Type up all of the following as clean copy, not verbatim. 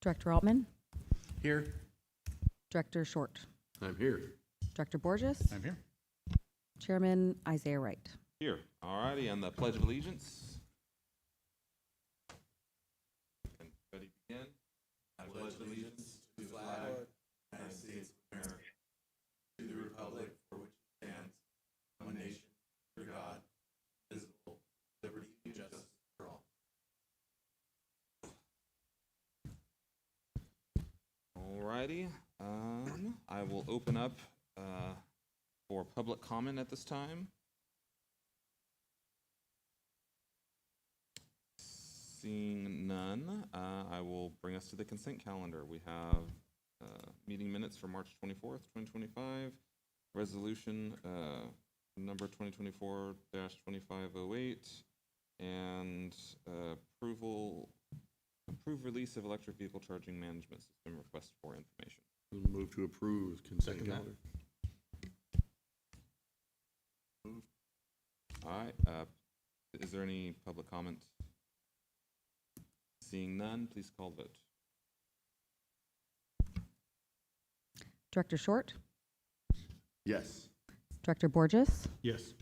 Director Altman, Here. Director Short, I'm here. Director Borges, I'm here. Chairman Isaiah Wright. Here. All righty, and the Pledge of Allegiance. Can everybody begin? I pledge allegiance to the flag of the United States of America, to the republic for which it stands, one nation, under God, indivisible, liberty and justice for all. All righty. I will open up for public comment at this time. Seeing none, I will bring us to the consent calendar. We have meeting minutes for March 24th, 2025, resolution number 2024-2508, and approve release of electric vehicle charging management system request for information. Move to approve consent Second that. calendar. All right. Is there any public comment? Seeing none, please call the vote. Director Short, Yes. Director Borges, Yes.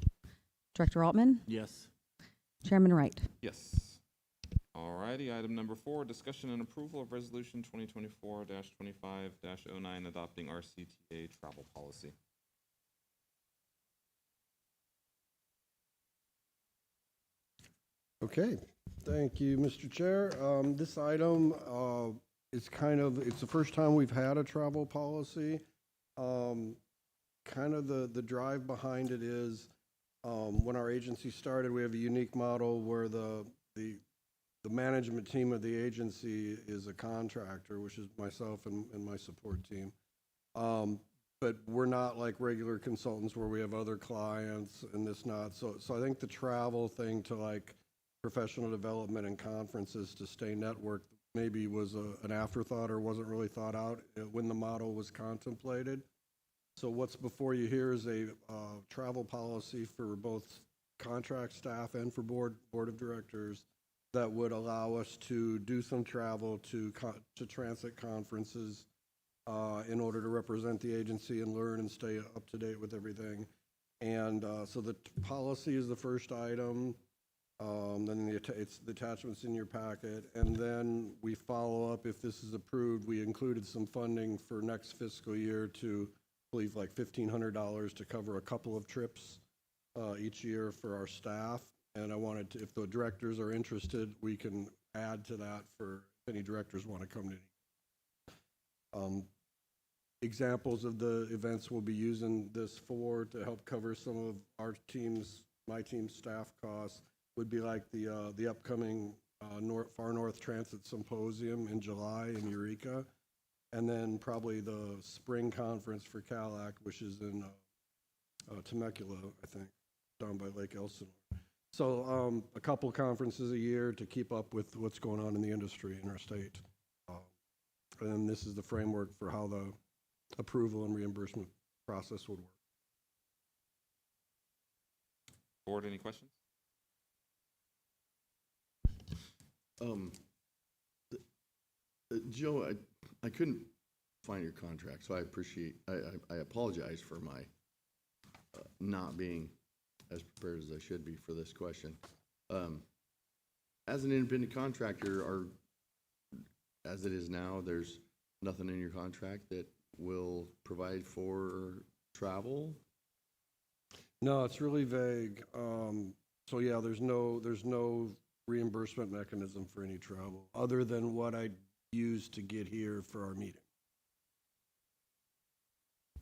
Director Altman, Yes. Chairman Wright. Yes. All righty. Item number 4, discussion and approval of resolution 2024-25-09 adopting RCTA travel policy. Okay, thank you, Mr. Chair. This item is it's the first time we've had a travel policy. Kind of the drive behind it is when our agency started, we have a unique model where the management team of the agency is a contractor, which is myself and my support team. But we're not like regular consultants where we have other clients and this not. So I think the travel thing to like professional development and conferences to stay networked maybe was an afterthought or wasn't really thought out when the model was contemplated. So what's before you here is a travel policy for both contract staff and for board of directors that would allow us to do some travel to transit conferences in order to represent the agency and learn and stay up to date with everything. And so the policy is the first item. Then it's the attachments in your packet, and then we follow up if this is approved. We included some funding for next fiscal year to, I believe, like $1,500 to cover a couple of trips each year for our staff. And I wanted to, if the directors are interested, we can add to that for if any directors want to come to. Examples of the events we'll be using this for to help cover some of our my team's staff costs would be like the upcoming Far North Transit Symposium in July in Eureka, and then probably the spring conference for CALAC, which is in Temecula, I think, down by Lake Elsinore. So a couple conferences a year to keep up with what's going on in the industry in our state. And then this is the framework for how the approval and reimbursement process would work. Board, any questions? Joe, I couldn't find your contract, so I apologize for my not being as prepared as I should be for this question. As an independent contractor, as it is now, there's nothing in your contract that will provide for travel? No, it's really vague. So yeah, there's no reimbursement mechanism for any travel other than what I used to get here for our meeting.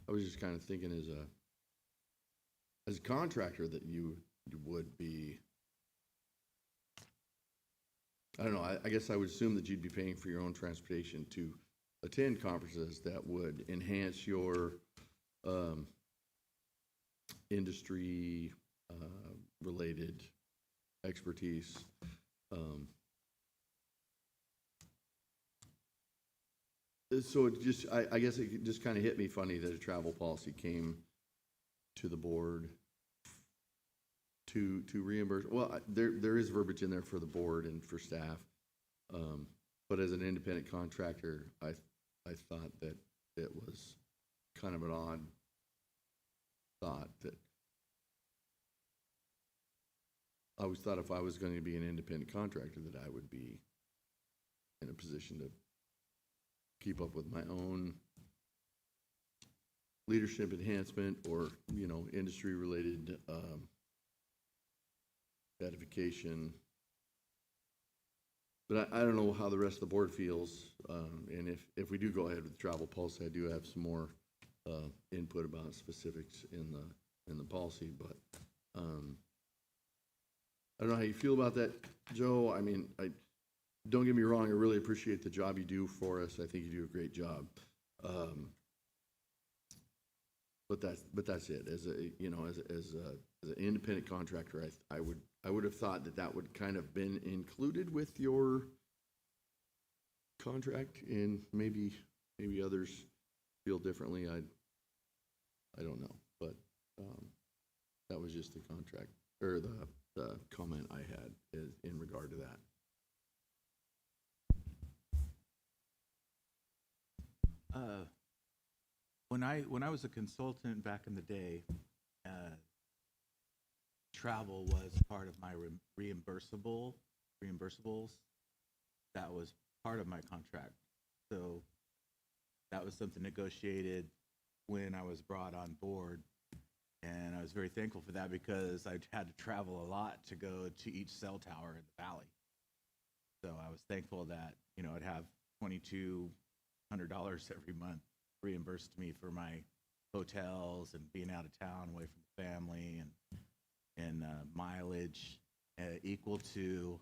I was just kind of thinking as a contractor that you would be, I don't know, I guess I would assume that you'd be paying for your own transportation to attend conferences that would enhance your industry related expertise. So it just, I guess it just kind of hit me funny that a travel policy came to the board to reimburse. Well, there is verbiage in there for the board and for staff. But as an independent contractor, I thought that it was kind of an odd thought that I always thought if I was going to be an independent contractor that I would be in a position to keep up with my own leadership enhancement or, you know, industry-related edification. But I don't know how the rest of the board feels, and if we do go ahead with the travel policy, I do have some more input about specifics in the policy, but I don't know how you feel about that, Joe. I mean, don't get me wrong, I really appreciate the job you do for us. I think you do a great job. But that's it. As a, you know, as an independent contractor, I would have thought that would kind of been included with your contract, and maybe others feel differently. I don't know, but that was just the contract or the comment I had in regard to that. When I was a consultant back in the day, travel was part of my reimbursables. That was part of my contract. So that was something negotiated when I was brought on board. And I was very thankful for that because I had to travel a lot to go to each cell tower in the valley. So I was thankful that, you know, I'd have $2,200 every month reimbursed to me for my hotels and being out of town away from the family and mileage equal to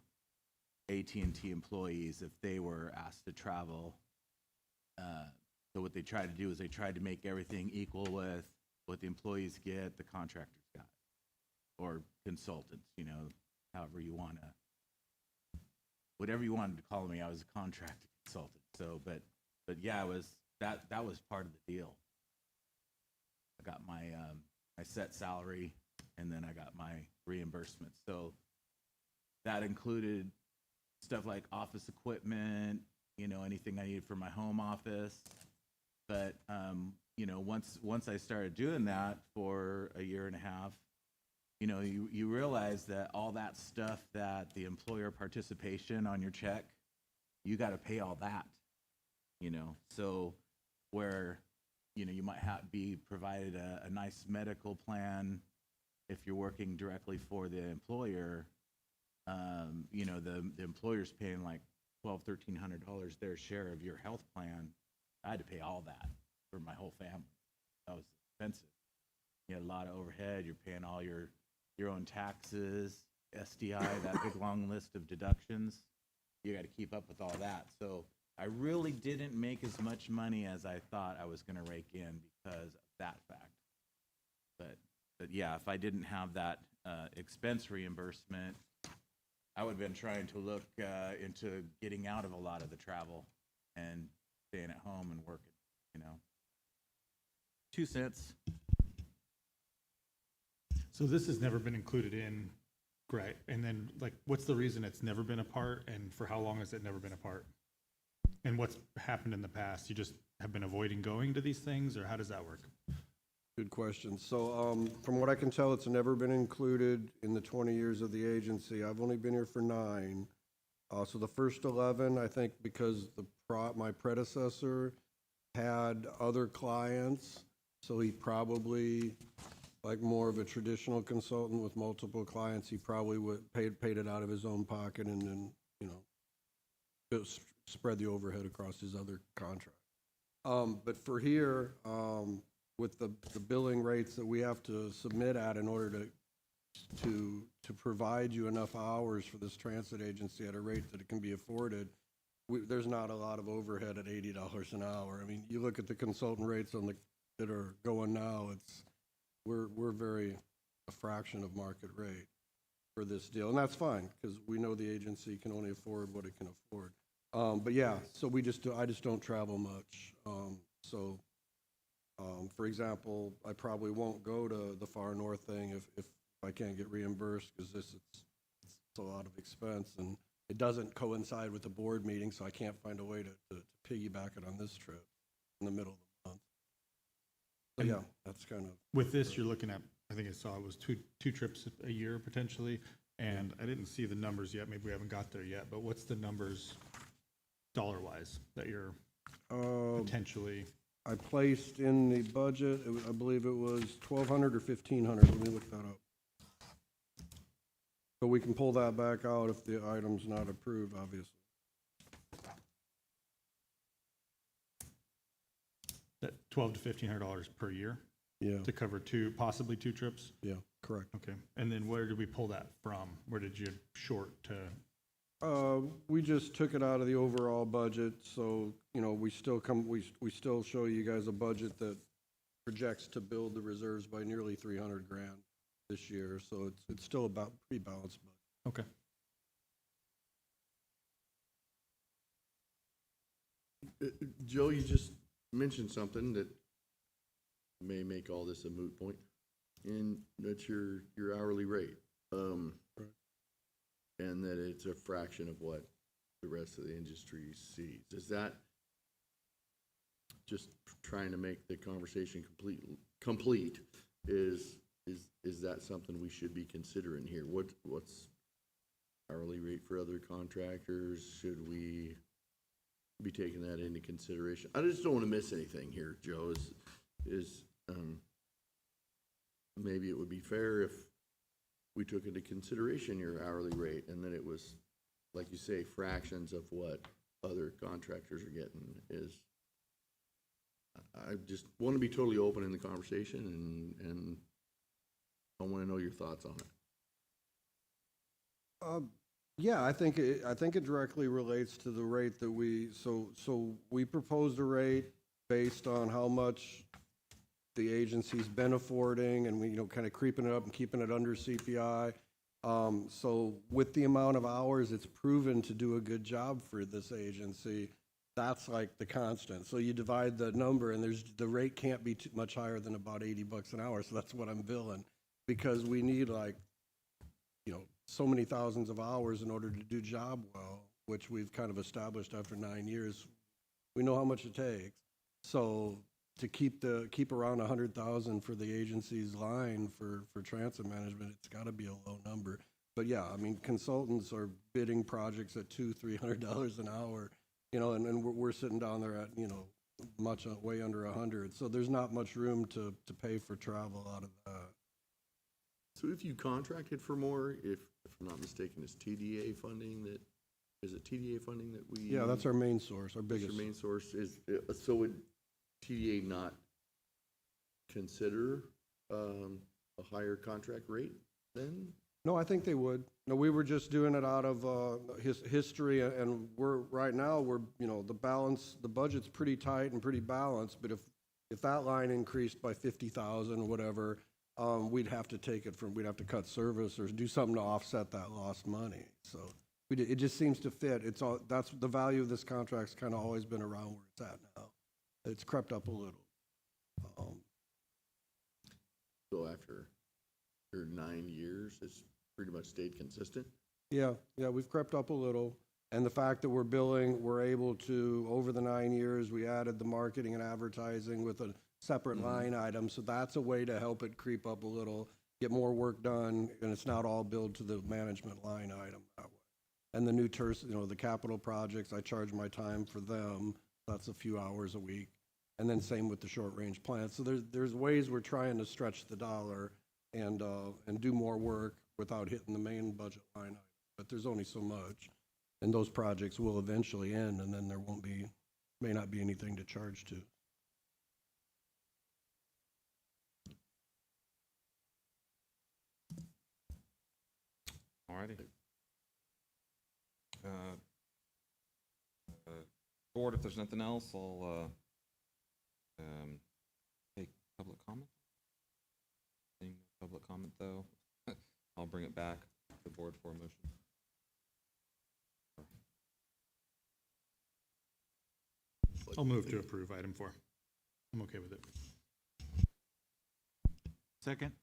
AT&T employees if they were asked to travel. So what they tried to do is they tried to make everything equal with what the employees get, the contractors got, or consultants, you know, however you want to, whatever you wanted to call me. I was a contractor consultant. So, but yeah, it was that was part of the deal. I got my my set salary, and then I got my reimbursement. So that included stuff like office equipment, you know, anything I needed for my home office. But you know, once I started doing that for a year and a half, you know, you realize that all that stuff that the employer participation on your check, you got to pay all that, you know. So where, you know, you might be provided a nice medical plan if you're working directly for the employer, you know, the employer's paying like $1,200-1,300 their share of your health plan. I had to pay all that for my whole family. That was expensive. You had a lot of overhead. You're paying all your own taxes, SDI, that big long list of deductions. You got to keep up with all that. So I really didn't make as much money as I thought I was going to rake in because of that fact. But yeah, if I didn't have that expense reimbursement, I would have been trying to look into getting out of a lot of the travel and staying at home and working, you know. 2 cents. So this has never been included in, great. And then, like, what's the reason it's never been a part, and for how long has it never been a part? And what's happened in the past? You just have been avoiding going to these things, or how does that work? Good question. So from what I can tell, it's never been included in the 20 years of the agency. I've only been here for 9. So the first 11, I think because my predecessor had other clients, so he probably, like more of a traditional consultant with multiple clients, he probably would paid it out of his own pocket and then, you know, spread the overhead across his other contract. But for here, with the billing rates that we have to submit at in order to provide you enough hours for this transit agency at a rate that it can be afforded, there's not a lot of overhead at $80 an hour. I mean, you look at the consultant rates that are going now, we're very a fraction of market rate for this deal, and that's fine because we know the agency can only afford what it can afford. But yeah, so I just don't travel much. For example, I probably won't go to the far north thing if I can't get reimbursed because it's a lot of expense, and it doesn't coincide with the board meeting, so I can't find a way to piggyback it on this trip in the middle of the month. So And yeah, that's kind of, With this, you're looking at, I think I saw it was two trips a year potentially, and I didn't see the numbers yet, maybe we haven't got there yet, but what's the numbers dollar-wise that you're potentially? I placed in the budget, I believe it was 1,200 or 1,500, let me look that up. But we can pull that back out if the item's not approved, obviously. That $1,200 to $1,500 per year Yeah, to cover possibly two trips? yeah, correct. Okay, and then where did we pull that from? Where did you short to? We just took it out of the overall budget, so, you know, we still show you guys a budget that projects to build the reserves by nearly 300 grand this year, so it's still about pretty balanced budget. Okay. Joe, you just mentioned something that may make all this a moot point, and that's your hourly rate. Right. And that it's a fraction of what the rest of the industry sees. Is that just trying to make the conversation complete? Is that something we should be considering here? What's hourly rate for other contractors? Should we be taking that into consideration? I just don't want to miss anything here, Joe. Maybe it would be fair if we took into consideration your hourly rate and that it was, like you say, fractions of what other contractors are getting. I just want to be totally open in the conversation, and I want to know your thoughts on it. Yeah, I think it directly relates to the rate that we proposed a rate based on how much the agency's been affording, and we, you know, kind of creeping it up and keeping it under CPI. So with the amount of hours it's proven to do a good job for this agency, that's like the constant. So you divide the number, and the rate can't be too much higher than about $80 an hour. So that's what I'm billing, because we need, like, you know, so many thousands of hours in order to do job well, which we've kind of established after 9 years. We know how much it takes. So to keep around 100,000 for the agency's line for transit management, it's got to be a low number. But yeah, I mean, consultants are bidding projects at $200-300 an hour, you know, and we're sitting down there at, you know, way under 100. So there's not much room to pay for travel out of that. So if you contracted for more, if I'm not mistaken, is it TDA funding that we? Yeah, that's our main source, our That's biggest. your main source is, so would TDA not consider a higher contract rate then? No, I think they would. No, we were just doing it out of history, and right now, you know, the budget's pretty tight and pretty balanced, but if that line increased by 50,000 or whatever, we'd have to cut service or do something to offset that lost money. So it just seems to fit. That's the value of this contract's kind of always been around where it's at now. It's crept up a little. So after 9 years, it's pretty much stayed consistent? Yeah, we've crept up a little. And the fact that we're able to, over the 9 years, we added the marketing and advertising with a separate line item. So that's a way to help it creep up a little, get more work done, and it's not all billed to the management line item that way. And the new the capital projects, I charge my time for them. That's a few hours a week. And then same with the short-range plan. So there's ways we're trying to stretch the dollar and do more work without hitting the main budget line item. But there's only so much. And those projects will eventually end, and then there may not be anything to charge to. Alrighty. Board, if there's nothing else, I'll take public comment. Seeing no public comment, though, I'll bring it back to the board for a motion. I'll move to approve item 4. I'm okay with it. Second.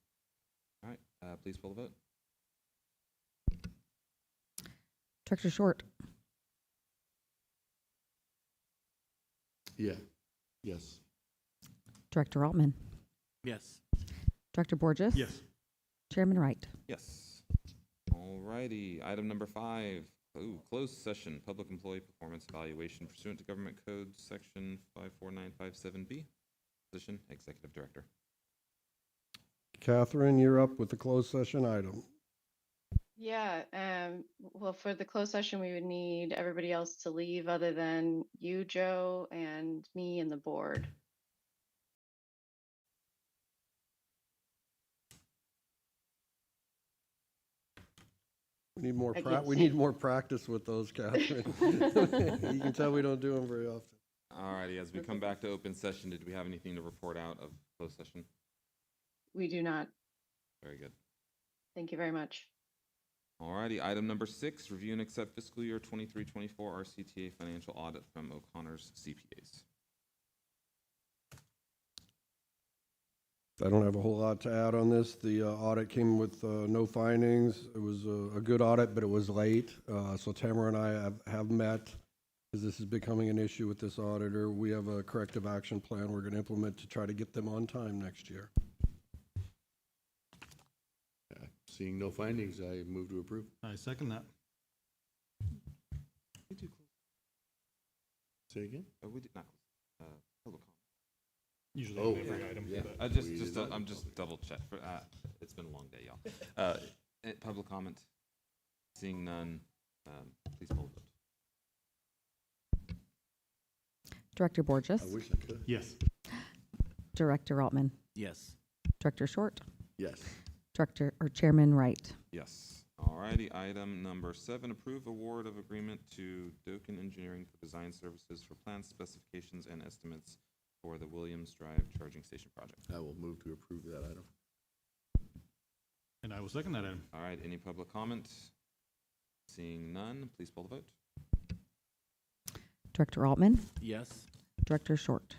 All right, please pull the vote. Director Short. Yeah, yes. Director Altman. Yes. Director Borges. Yes. Chairman Wright. Yes. All righty. Item number 5, closed session, public employee performance evaluation pursuant to Government Code Section 54957B. Position, Executive Director. Catherine, you're up with the closed session item. Yeah, well, for the closed session, we would need everybody else to leave other than you, Joe, and me and the board. We need more I can we see. need more practice with those, Catherine. You can tell we don't do them very often. All righty. As we come back to open session, did we have anything to report out of closed session? We do not. Very good. Thank you very much. All righty. Item number 6, review and accept fiscal year 23-24 RCTA financial audit from O'Connor's CPAs. I don't have a whole lot to add on this. The audit came with no findings. It was a good audit, but it was late. So Tamara and I have met, because this is becoming an issue with this auditor. We have a corrective action plan we're going to implement to try to get them on time next year. Seeing no findings, I move to approve. I second that. We do Say again? we did not. Public comment. Usually Oh, on every yeah, item. yeah. but- I'm just double check. It's been a long day, y'all. Public comment. Seeing none, please poll the vote. Director Borges. I wish I could. Yes. Director Altman. Yes. Director Short. Yes. Chairman Wright. Yes. All righty. Item number 7, approve award of agreement to Doken Engineering for design services for plan specifications and estimates for the Williams Drive charging station project. I will move to approve that item. And I will second that item. All right. Any public comment? Seeing none, please poll the vote. Director Altman. Yes. Director Short.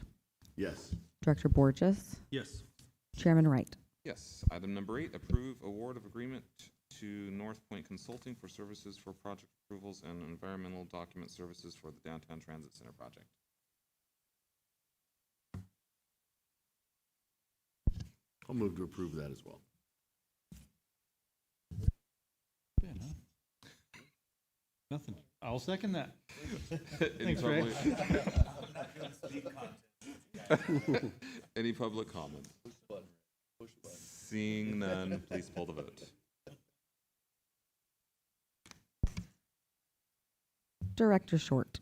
Yes. Director Borges. Yes. Chairman Wright. Yes. Item number 8, approve award of agreement to North Point Consulting for services for project approvals and environmental document services for the Downtown Transit Center project. I'll move to approve that as well. Yeah, no. Nothing. I'll second that. Any Thanks, Ray. Any public comment? Seeing none, please poll the vote. Director Short.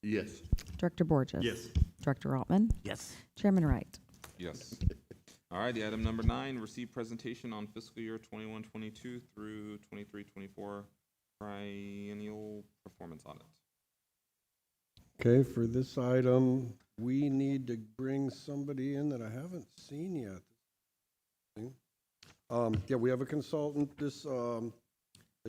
Yes. Director Borges. Yes. Director Altman. Yes. Chairman Wright. Yes. All righty, item number 9, receive presentation on fiscal year 21-22 through 23-24 triennial performance audit. Okay, for this item, we need to bring somebody in that I haven't seen yet. Yeah, we have a consultant. The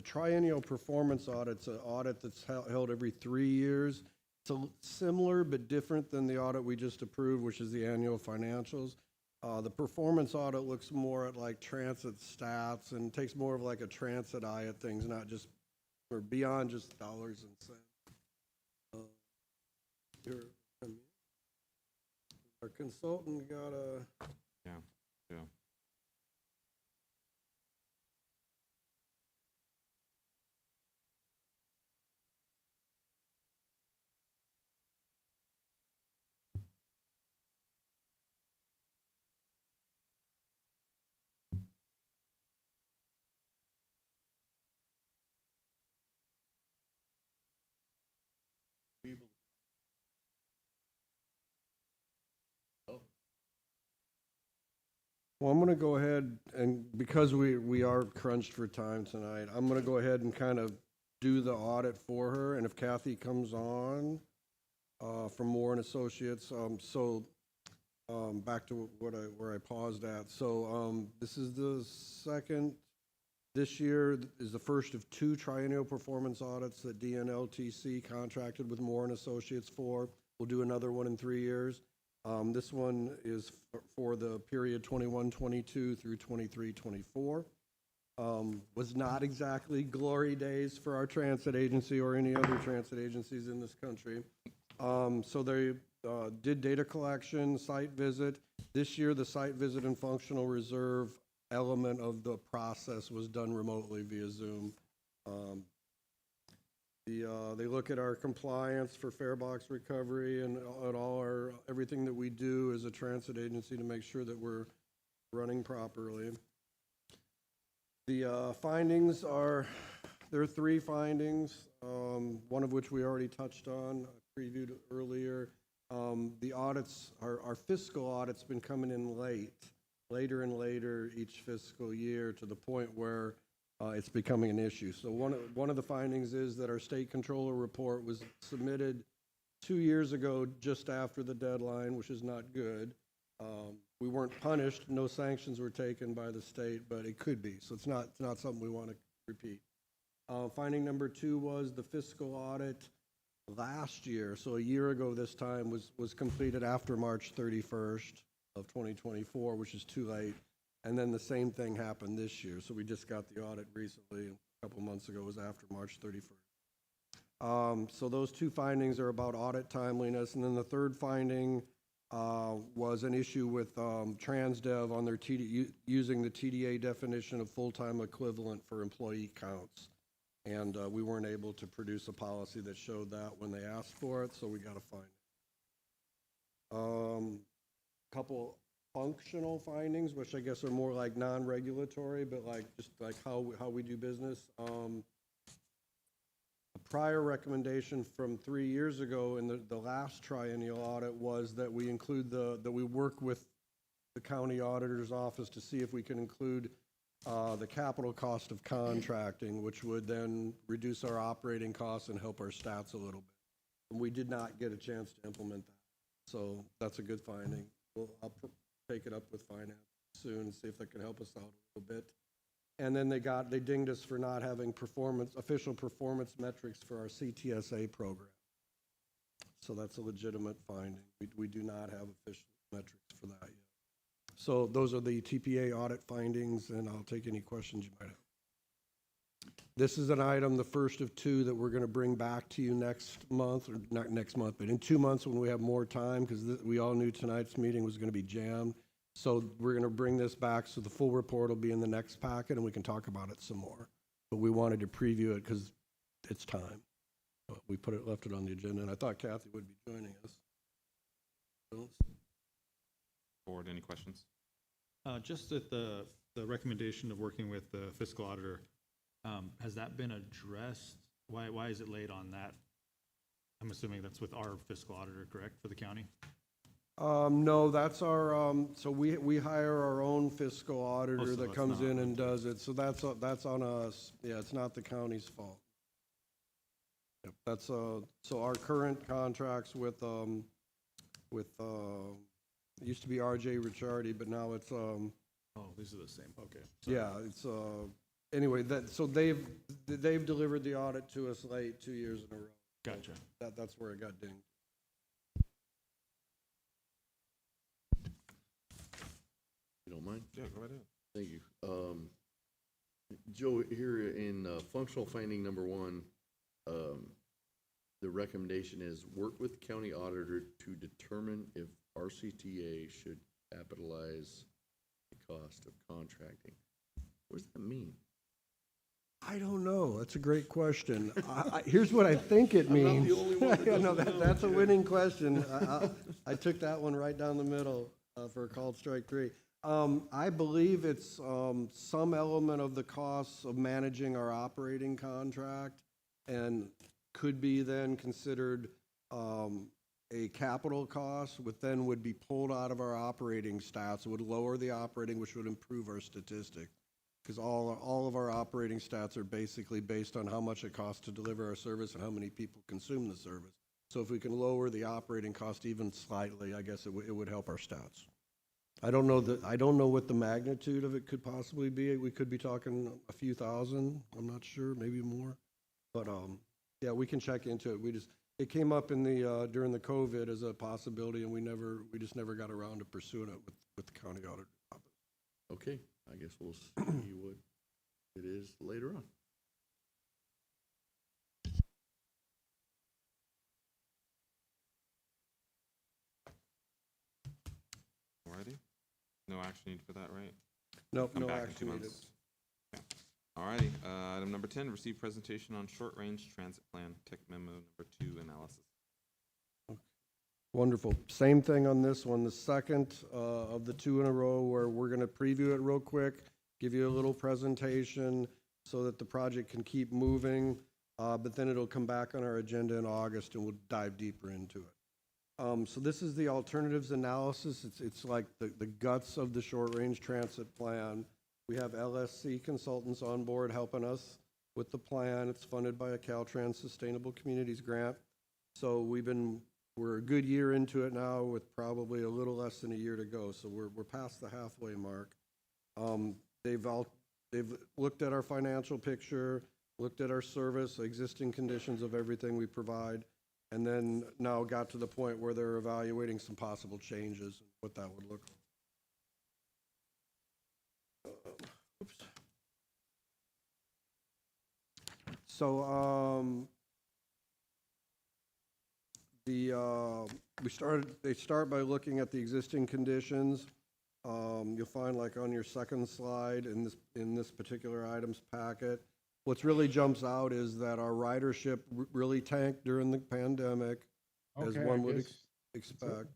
triennial performance audit's an audit that's held every 3 years. It's similar but different than the audit we just approved, which is the annual financials. The performance audit looks more at like transit stats and takes more of like a transit eye at things, not just, or beyond just dollars and cents. Our consultant got a, Yeah. well, I'm going to go ahead and, because we are crunched for time tonight, I'm going to go ahead and kind of do the audit for her, and if Kathy comes on from Moore and Associates, back to where I paused at. So this is the second, this year is the first of 2 triennial performance audits that DNLTC contracted with Moore and Associates for. We'll do another one in 3 years. This one is for the period 21-22 through 23-24. Was not exactly glory days for our transit agency or any other transit agencies in this country. So they did data collection, site visit. This year, the site visit and functional reserve element of the process was done remotely via Zoom. They look at our compliance for fare box recovery and at all our, everything that we do as a transit agency to make sure that we're running properly. The findings are, there are 3 findings, one of which we already touched on, previewed earlier. The audits, our fiscal audit's been coming in later and later each fiscal year to the point where it's becoming an issue. So one of the findings is that our state controller report was submitted 2 years ago, just after the deadline, which is not good. We weren't punished, no sanctions were taken by the state, but it could be. So it's not something we want to repeat. Finding number 2 was the fiscal audit last year, so a year ago this time, was completed after March 31st of 2024, which is too late. And then the same thing happened this year. So we just got the audit recently, a couple months ago, it was after March 31st. So those 2 findings are about audit timeliness. And then the third finding was an issue with TransDev on their using the TDA definition of full-time equivalent for employee counts. And we weren't able to produce a policy that showed that when they asked for it, so we got to find it. Couple functional findings, which I guess are more like non-regulatory, but like just like how we do business. A prior recommendation from 3 years ago in the last triennial audit was that we include that we work with the county auditor's office to see if we can include the capital cost of contracting, which would then reduce our operating costs and help our stats a little bit. And we did not get a chance to implement that. So that's a good finding. I'll take it up with finance soon and see if they can help us out a little bit. And then they dinged us for not having official performance metrics for our CTSA program. So that's a legitimate finding. We do not have official metrics for that yet. So those are the TPA audit findings, and I'll take any questions you might have. This is an item, the first of 2, that we're going to bring back to you next month, or not next month, but in 2 months when we have more time, because we all knew tonight's meeting was going to be jammed. So we're going to bring this back, so the full report will be in the next packet, and we can talk about it some more. But we wanted to preview it because it's time. But we left it on the agenda, and I thought Kathy would be joining us. Board, any questions? Just at the recommendation of working with the fiscal auditor, has that been addressed? Why is it late on that? I'm assuming that's with our fiscal auditor, correct, for the county? No, that's our, so we hire our own fiscal auditor so that that's comes not- in and does it, so that's on us. Yeah, it's not the county's fault. Yep, that's, so our current contracts with, it used to be RJ Ricciardi, but now it's, Oh, these are the same, okay. Sorry. yeah, it's, anyway, so they've delivered the audit to us late 2 years in a row. Gotcha. That's where it got dinged. You don't mind? Yeah, go ahead. Thank you. Joe, here in functional finding number 1, the recommendation is work with county auditor to determine if RCTA should capitalize the cost of contracting. What does that mean? I don't know. That's a great question. Here's what I think it means. Yeah, no, that's a winning question. I took that one right down the middle for a called strike 3. I believe it's some element of the costs of managing our operating contract and could be then considered a capital cost, which then would be pulled out of our operating stats. It would lower the operating, which would improve our statistics. Because all of our operating stats are basically based on how much it costs to deliver our service and how many people consume the service. So if we can lower the operating cost even slightly, I guess it would help our stats. I don't know what the magnitude of it could possibly be. We could be talking a few thousand. I'm not sure, maybe more. But yeah, we can check into it. It came up in the during the COVID as a possibility, and we just never got around to pursuing it with the county auditor office. Okay, I guess we'll see what it is later on. Alrighty. No action needed for that, right? Nope, Come no back in action 2 needed. months. Okay. Alrighty, item number 10, receive presentation on short-range transit plan, tech memo number 2 analysis. Wonderful. Same thing on this one, the second of the two in a row where we're going to preview it real quick, give you a little presentation so that the project can keep moving, but then it'll come back on our agenda in August and we'll dive deeper into it. So this is the alternatives analysis. It's like the guts of the short-range transit plan. We have LSC consultants on board helping us with the plan. It's funded by a Caltrans Sustainable Communities grant. So we're a good year into it now with probably a little less than a year to go. So we're past the halfway mark. They've looked at our financial picture, looked at our service, existing conditions of everything we provide, and then now got to the point where they're evaluating some possible changes and what that would look like. Oops. So they start by looking at the existing conditions. You'll find, like on your second slide in this particular items packet, what's really jumps out is that our ridership really tanked during the pandemic, as one would expect.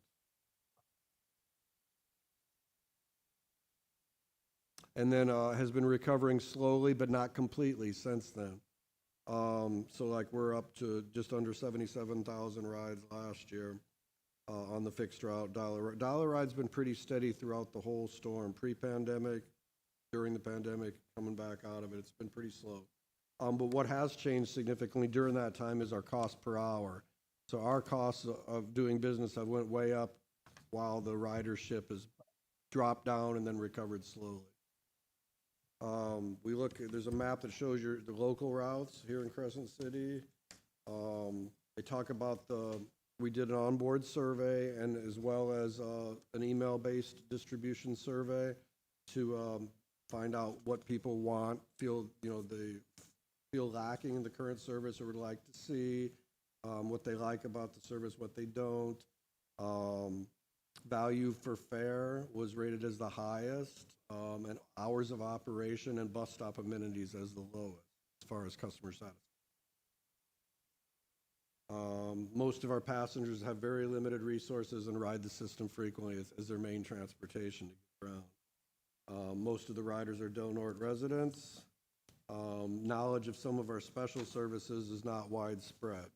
And then has been recovering slowly, but not completely since then. So like we're up to just under 77,000 rides last year on the fixed route. Dollar ride's been pretty steady throughout the whole storm, pre-pandemic, during the pandemic, coming back out of it. It's been pretty slow. But what has changed significantly during that time is our cost per hour. So our costs of doing business have went way up while the ridership has dropped down and then recovered slowly. There's a map that shows the local routes here in Crescent City. They talk about we did an onboard survey and as well as an email-based distribution survey to find out what people want, they feel lacking in the current service or would like to see, what they like about the service, what they don't. Value for fare was rated as the highest, and hours of operation and bus stop amenities as the lowest as far as customer satisfaction. Most of our passengers have very limited resources and ride the system frequently as their main transportation to get around. Most of the riders are Del Norte residents. Knowledge of some of our special services is not widespread.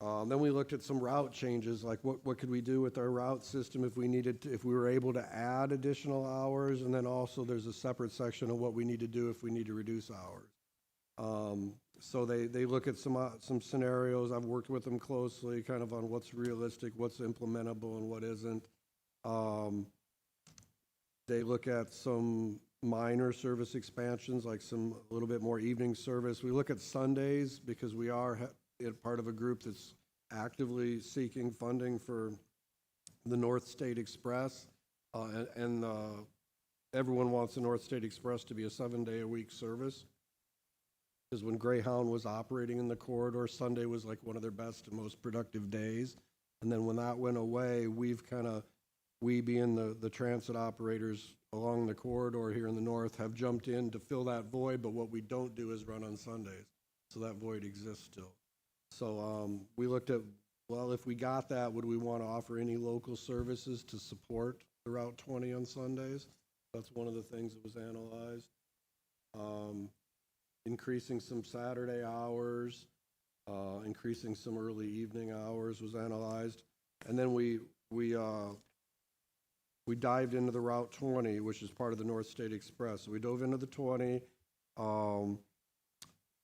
Then we looked at some route changes, like what could we do with our route system if we were able to add additional hours, and then also there's a separate section of what we need to do if we need to reduce hours. So they look at some scenarios. I've worked with them closely, kind of on what's realistic, what's implementable, and what isn't. They look at some minor service expansions, like a little bit more evening service. We look at Sundays because we are part of a group that's actively seeking funding for the North State Express, and everyone wants the North State Express to be a 7-day-a-week service. Because when Greyhound was operating in the corridor, Sunday was like one of their best and most productive days. And then when that went away, we being the transit operators along the corridor here in the north have jumped in to fill that void, but what we don't do is run on Sundays. So that void exists still. So we looked at, well, if we got that, would we want to offer any local services to support the Route 20 on Sundays? That's one of the things that was analyzed. Increasing some Saturday hours, increasing some early evening hours was analyzed. And then we dived into the Route 20, which is part of the North State Express. So we dove into the 20.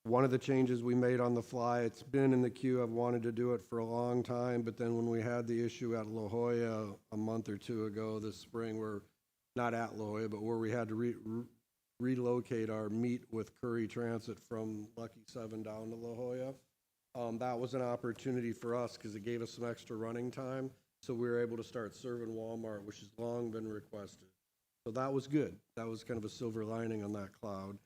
One of the changes we made on the fly, it's been in the queue. I've wanted to do it for a long time, but then when we had the issue at La Jolla a month or two ago this spring, not at La Jolla, but where we had to relocate our meet with Curry Transit from Lucky 7 down to La Jolla. That was an opportunity for us because it gave us some extra running time. So we were able to start serving Walmart, which has long been requested. So that was good. That was kind of a silver lining on that cloud.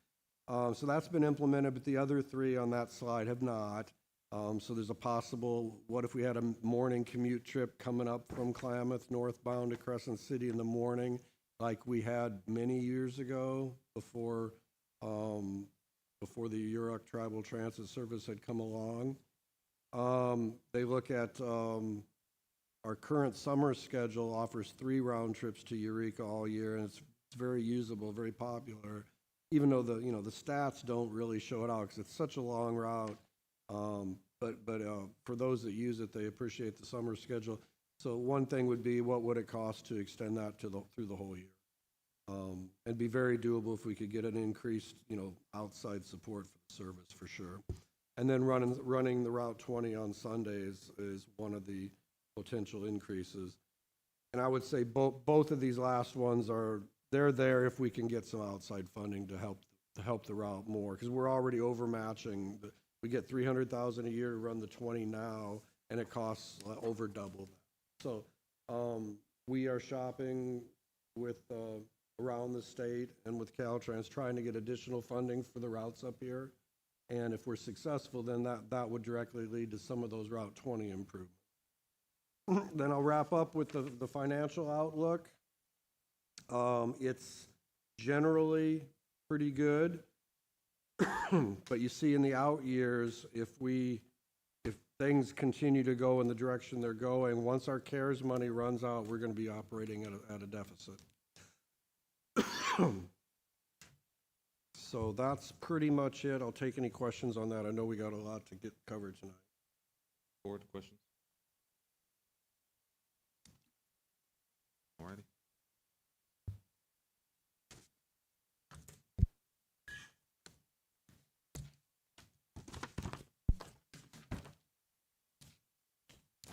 So that's been implemented, but the other three on that slide have not. So there's a possible, what if we had a morning commute trip coming up from Klamath northbound to Crescent City in the morning, like we had many years ago before the Yurok Tribal Transit Service had come along. They look at our current summer schedule offers 3 round trips to Eureka all year, and it's very usable, very popular, even though the stats don't really show it out because it's such a long route. But for those that use it, they appreciate the summer schedule. So one thing would be, what would it cost to extend that through the whole year? It'd be very doable if we could get an increased, outside support for the service for sure. And then running the Route 20 on Sundays is one of the potential increases. And I would say both of these last ones they're there if we can get some outside funding to help the route more, because we're already overmatching. We get $300,000 a year to run the 20 now, and it costs over double that. So we are shopping with around the state and with Caltrans, trying to get additional funding for the routes up here. And if we're successful, then that would directly lead to some of those Route 20 improvements. Then I'll wrap up with the financial outlook. It's generally pretty good, but you see in the out years, if things continue to go in the direction they're going, once our CARES money runs out, we're going to be operating at a deficit. So that's pretty much it. I'll take any questions on that. I know we got a lot to get covered tonight. Board questions? Alrighty.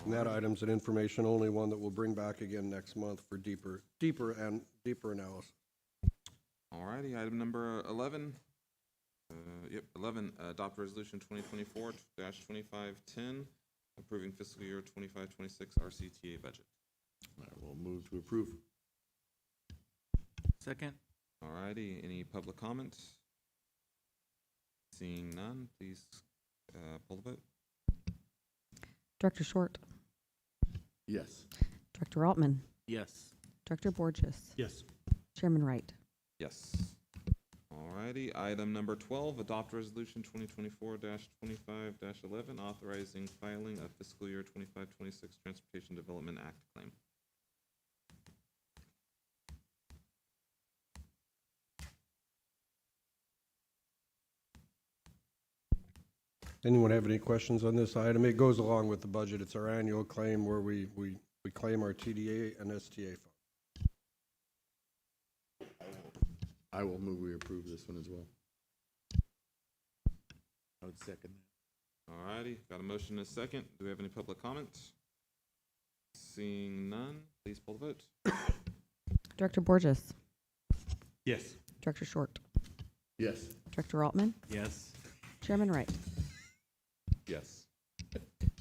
And that item's an information only one that we'll bring back again next month for deeper analysis. Alrighty, item number 11. 11, adopt resolution 2024-2510, approving fiscal year 25-26 RCTA budget. I will move to approve. Second. Alrighty, any public comments? Seeing none, please pull the vote. Director Short, Yes. Director Altman, Yes. Director Borges, Yes. Chairman Wright. Yes. Alrighty, item number 12, adopt resolution 2024-25-11, authorizing filing of fiscal year 25-26 Transportation Development Act claim. Anyone have any questions on this item? It goes along with the budget. It's our annual claim where we claim our TDA and STA funds. I will move we approve this one as well. I would second that. Alrighty, got a motion and a second. Do we have any public comments? Seeing none, please pull the vote. Director Borges, Yes. Director Short, Yes. Director Altman, Yes. Chairman Wright. Yes.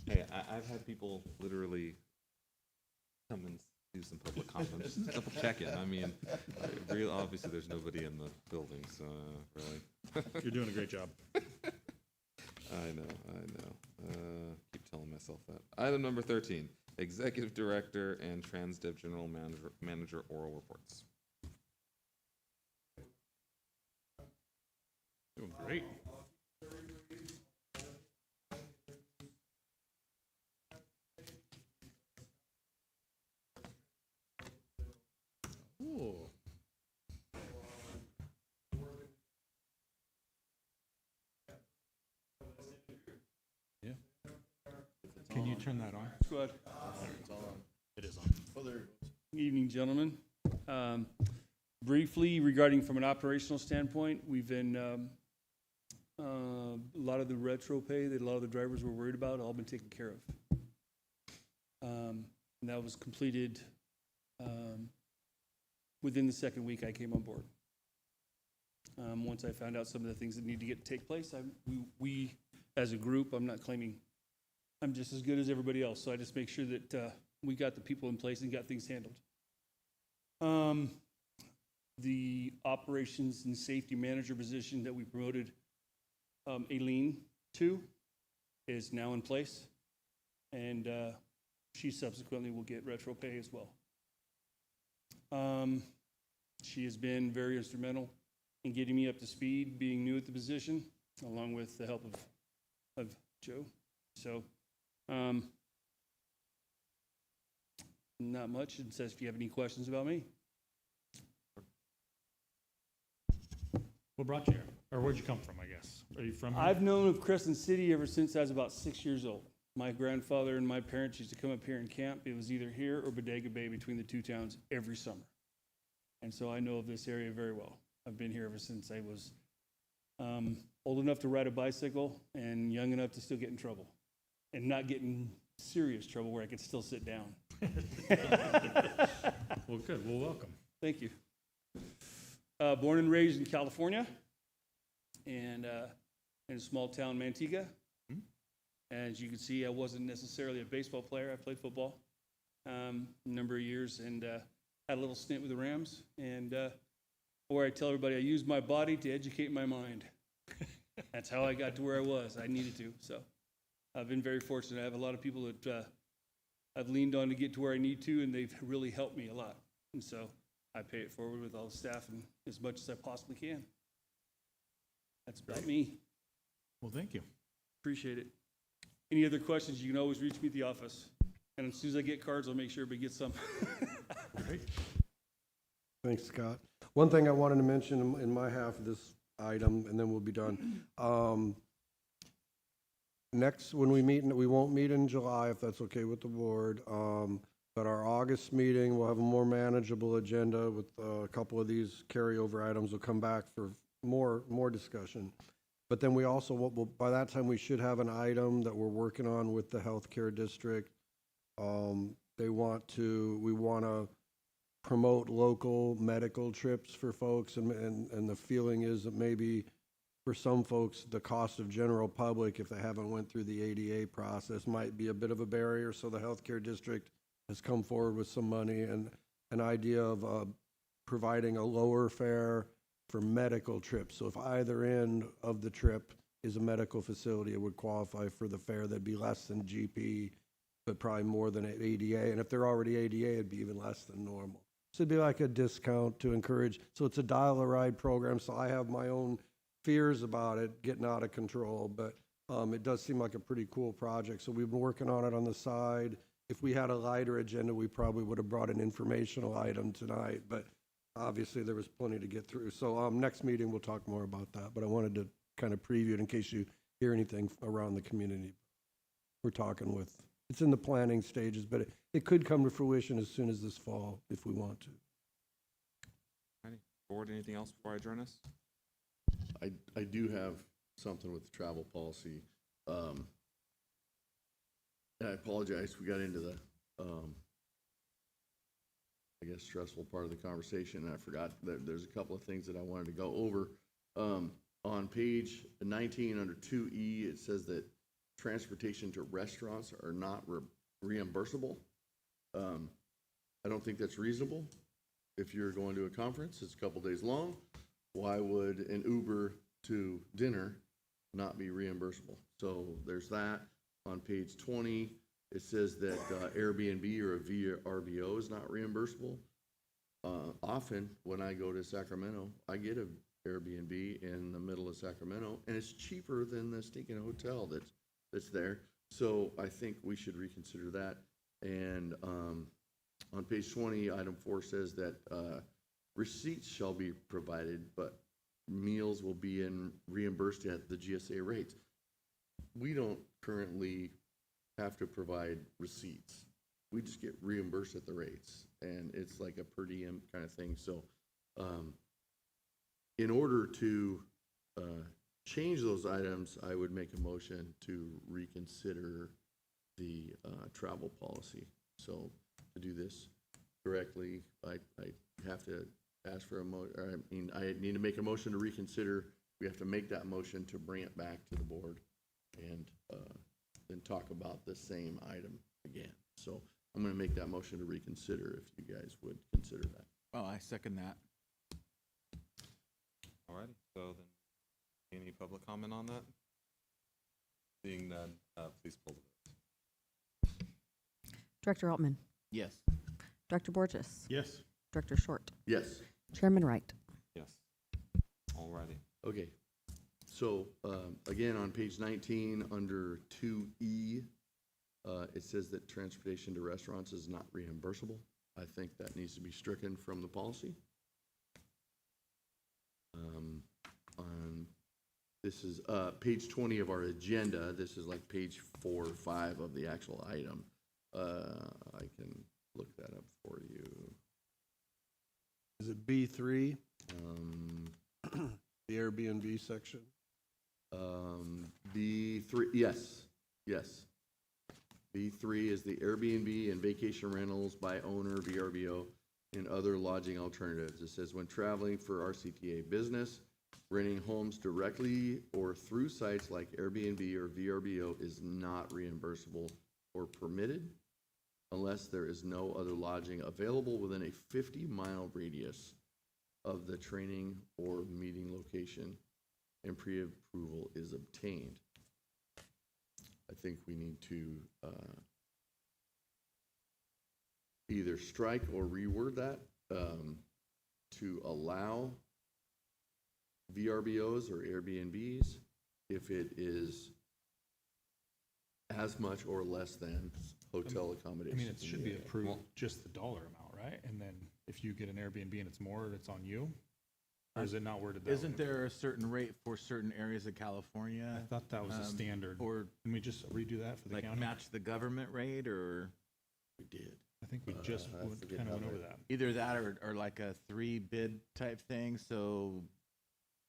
Hey, I've had people literally come and do some public comments, just double checking. I mean, real obviously there's nobody in the building, so really. You're doing a great job. I know. Keep telling myself that. Item number 13, Executive Director and TransDev General Manager oral reports. Doing great. Oh. Yeah. Can you turn that on? Go ahead. It is on. Oh, there. Good evening, gentlemen. Briefly, regarding from an operational standpoint, we've been, a lot of the retro pay that a lot of the drivers were worried about, all been taken care of. And that was completed within the second week I came on board. Once I found out some of the things that need to take place, we, as a group, I'm not claiming I'm just as good as everybody else, so I just make sure that we got the people in place and got things handled. the operations and safety manager position that we promoted Aileen to is now in place, and she subsequently will get retro pay as well. She has been very instrumental in getting me up to speed, being new at the position, along with the help of Joe. So, not much. It says if you have any questions about me. What brought you here? Or where'd you come from, I guess? Are you from here? I've known of Crescent City ever since I was about 6 years old. My grandfather and my parents used to come up here and camp. It was either here or Bodega Bay, between the two towns, every summer. And so I know of this area very well. I've been here ever since I was old enough to ride a bicycle and young enough to still get in trouble. And not get in serious trouble where I could still sit down. Well, good. Well, welcome. Thank you. Born and raised in California, and in a small town, Manteca. As you can see, I wasn't necessarily a baseball player. I played football a number of years, and had a little stint with the Rams. And where I tell everybody, I used my body to educate my mind. That's how I got to where I was. I needed to. So I've been very fortunate. I have a lot of people that I've leaned on to get to where I need to, and they've really helped me a lot. And so I pay it forward with all the staff and as much as I possibly can. That's about me. Well, thank you. Appreciate it. Any other questions, you can always reach me at the office. And as soon as I get cards, I'll make sure everybody gets some. Great. Thanks, Scott. One thing I wanted to mention in my half of this item, and then we'll be done. Next, when we meet, we won't meet in July, if that's okay with the board. But our August meeting, we'll have a more manageable agenda with a couple of these carryover items. We'll come back for more discussion. But then we also, by that time, we should have an item that we're working on with the healthcare district. We want to promote local medical trips for folks, and the feeling is that maybe for some folks, the cost of general public, if they haven't went through the ADA process, might be a bit of a barrier. So the healthcare district has come forward with some money and an idea of providing a lower fare for medical trips. So if either end of the trip is a medical facility, it would qualify for the fare that'd be less than GP, but probably more than ADA. And if they're already ADA, it'd be even less than normal. So it'd be like a discount to encourage. So it's a dial-a-ride program. So I have my own fears about it getting out of control, but it does seem like a pretty cool project. So we've been working on it on the side. If we had a lighter agenda, we probably would have brought an informational item tonight, but obviously there was plenty to get through. So next meeting, we'll talk more about that, but I wanted to kind of preview it in case you hear anything around the community. We're talking with, it's in the planning stages, but it could come to fruition as soon as this fall if we want to. Alrighty. Board, anything else before I adjourn us? I do have something with the travel policy. And I apologize, we got into the, I guess, stressful part of the conversation, and I forgot that there's a couple of things that I wanted to go over. On page 19 under 2E, it says that transportation to restaurants are not reimbursable. I don't think that's reasonable. If you're going to a conference, it's a couple days long, why would an Uber to dinner not be reimbursable? So there's that. On page 20, it says that Airbnb or a VRBO is not reimbursable. Often when I go to Sacramento, I get an Airbnb in the middle of Sacramento, and it's cheaper than the stinking hotel that's there. So I think we should reconsider that. And on page 20, item 4 says that receipts shall be provided, but meals will be reimbursed at the GSA rates. We don't currently have to provide receipts. We just get reimbursed at the rates, and it's like a per diem kind of thing. So in order to change those items, I would make a motion to reconsider the travel policy. So to do this correctly, I have to ask for I need to make a motion to reconsider. We have to make that motion to bring it back to the board and then talk about the same item again. So I'm going to make that motion to reconsider if you guys would consider that. Oh, I second that. Alrighty, so then, any public comment on that? Seeing none, please pull the vote. Director Altman. Yes. Director Borges. Yes. Director Short. Yes. Chairman Wright. Yes. Alrighty. Okay, so, again, on page 19, under 2E, it says that transportation to restaurants is not reimbursable. I think that needs to be stricken from the policy. This is, page 20 of our agenda. This is like page 4 or 5 of the actual item. I can look that up for you. Is it B3, Um, the Airbnb section? B3, yes, yes. B3 is the Airbnb and vacation rentals by owner, VRBO, and other lodging alternatives. It says when traveling for RCTA business, renting homes directly or through sites like Airbnb or VRBO is not reimbursable or permitted unless there is no other lodging available within a 50-mile radius of the training or meeting location and pre-approval is obtained. I think we need to either strike or reword that to allow VRBOs or Airbnbs if it is as much or less than hotel I accommodations. mean, it in should the be area. approved just the dollar amount, right? And then if you get an Airbnb and it's more, it's on you? Or is it not worded that way? Isn't there a certain rate for certain areas of I California? thought that was a standard. Or Can we just redo that for the like county? match the government rate, or We did. I think we just I forget kind how of went over that- that. either that or like a 3-bid type thing, so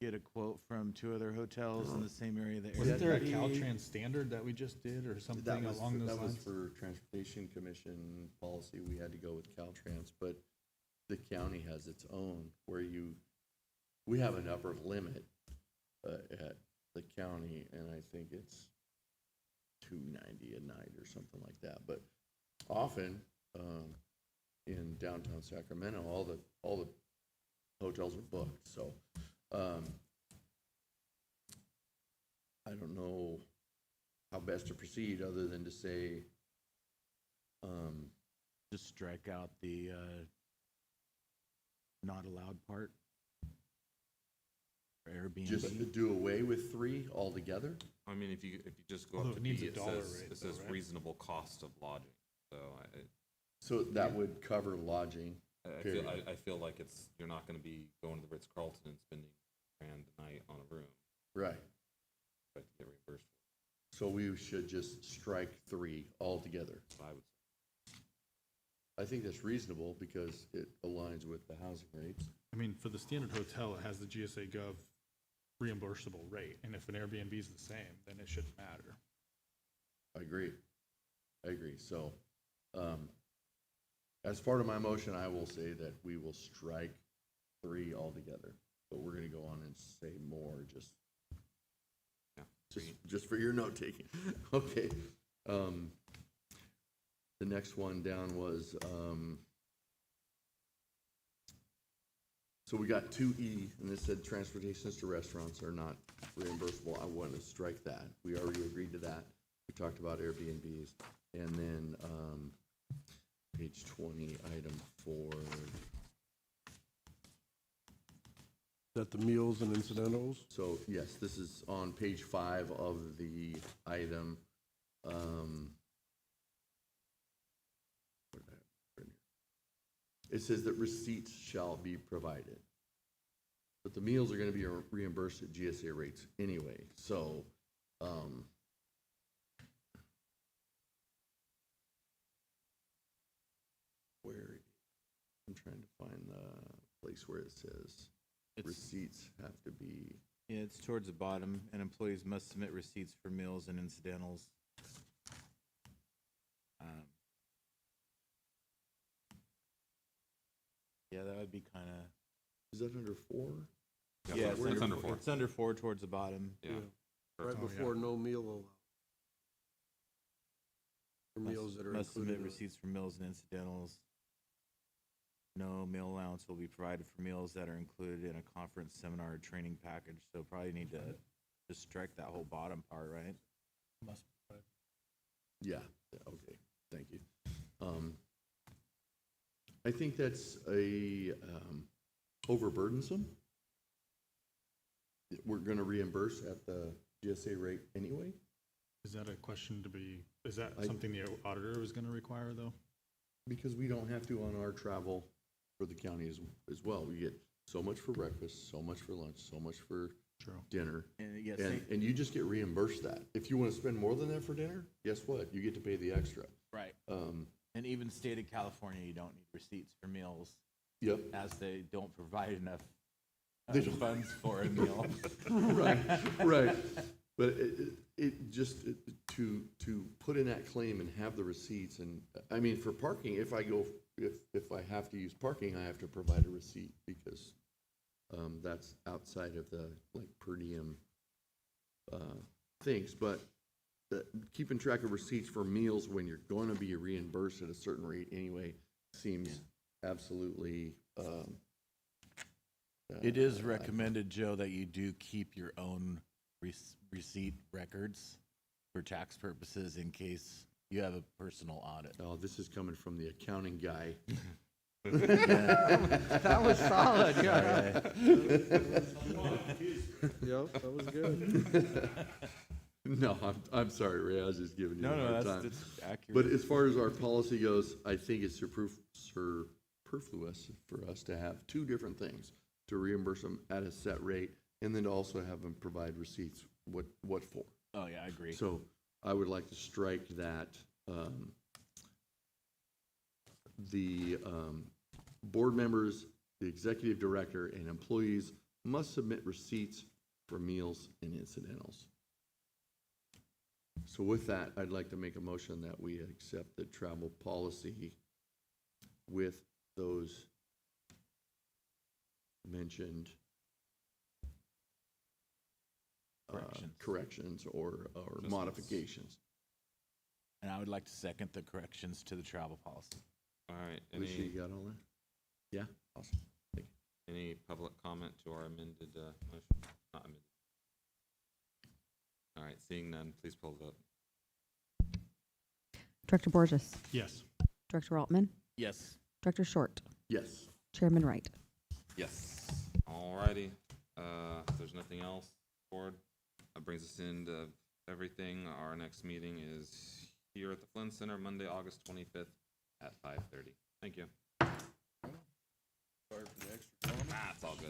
get a quote from 2 other hotels in the same area that Wasn't there a Airbnb- Caltrans standard that we just did or That something was, along those that was lines? for Transportation Commission policy. We had to go with Caltrans, but the county has its own where we have an upper limit at the county, and I think it's $290 a night or something like that. But often in downtown Sacramento, all the hotels are booked. So I don't know how best to proceed other than to say just strike out the not allowed part for Airbnb. just do away with 3 altogether. I mean, if you just go Although up to it needs B, a it dollar says, rate it though, says right? reasonable cost of lodging. So So that would cover lodging. Period. I feel like you're not gonna be going to the Ritz-Carlton and spending $1,000 a night on a room, Right. but to get reimbursed So we should just strike 3 altogether. for it, I would say. I think that's reasonable because it aligns with the housing rates. I mean, for the standard hotel, it has the GSA Gov reimbursable rate. And if an Airbnb is the same, then it shouldn't matter. I agree. So, as part of my motion, I will say that we will strike 3 altogether, but we're gonna go on and say more, just for your note taking. Okay. The next one down was, so we got 2E, and it said transportations to restaurants are not reimbursable. I want to strike that. We already agreed to that. We talked about Airbnbs. And then, page 20, item 4. That the meals and incidentals? So, yes, this is on page 5 of the item. It says that receipts shall be provided. But the meals are gonna be reimbursed at GSA rates anyway, so, where, I'm trying to find the place where it says It's, receipts have to be, yeah, it's towards the bottom, and employees must submit receipts for meals and incidentals. Yeah, that would be kind of. is that under 4? Yeah, it's under 4. It's under 4 towards the bottom. Yeah. Right Oh, before no meal allowed. For meals that are Must submit included. receipts for meals and incidentals. no meal allowance will be provided for meals that are included in a conference, seminar, or training package. So probably need to just strike that whole bottom part, right? Yeah, okay, thank you. I think that's a overburdensome. We're gonna reimburse at the GSA rate anyway. Is that a question to be, is that I- something the auditor was gonna require, though? Because we don't have to on our travel for the county as well. We get so much for breakfast, so much for lunch, so much for True. dinner. And yes, And you just get reimbursed that. If you want to spend more than that for dinner, guess what? You get to pay the extra. right. Um, And even state of California, you don't need receipts for meals, yep. as they don't provide enough They don't. funds for a meal. Right, right. But to put in that claim and have the receipts and, I mean, for parking, if I have to use parking, I have to provide a receipt because that's outside of the like per diem things. But keeping track of receipts for meals when you're going to be reimbursed at a certain rate anyway seems absolutely. It is recommended, Joe, that you do keep your own receipt records for tax purposes in case you have a personal audit. Oh, this is coming from the accounting guy. That was solid, yeah. Alright. Yep, that was good. No, I'm sorry, Ray. I was just giving you a No, hard that's time. accurate. But as far as our policy goes, I think it's superfluous for us to have two different things, to reimburse them at a set rate and then to also have them provide receipts. What for? Oh, yeah, I agree. So I would like to strike that the board members, the executive director, and employees must submit receipts for meals and incidentals. So with that, I'd like to make a motion that we accept the travel policy with those mentioned corrections or modifications. And I would like to second the corrections to the travel policy. All right, Alicia, any, you got all that? Yeah, awesome. any public comment to our amended, motion? Not amended. All right, seeing none, please pull the vote. Director Borges, Yes. Director Altman, Yes. Director Short, Yes. Chairman Wright. Yes. All righty, if there's nothing else, board, that brings us into everything. Our next meeting is here at the Flynn Center, Monday, August 25th at 5:30. Thank you. Sorry for the extra comment. It's all good.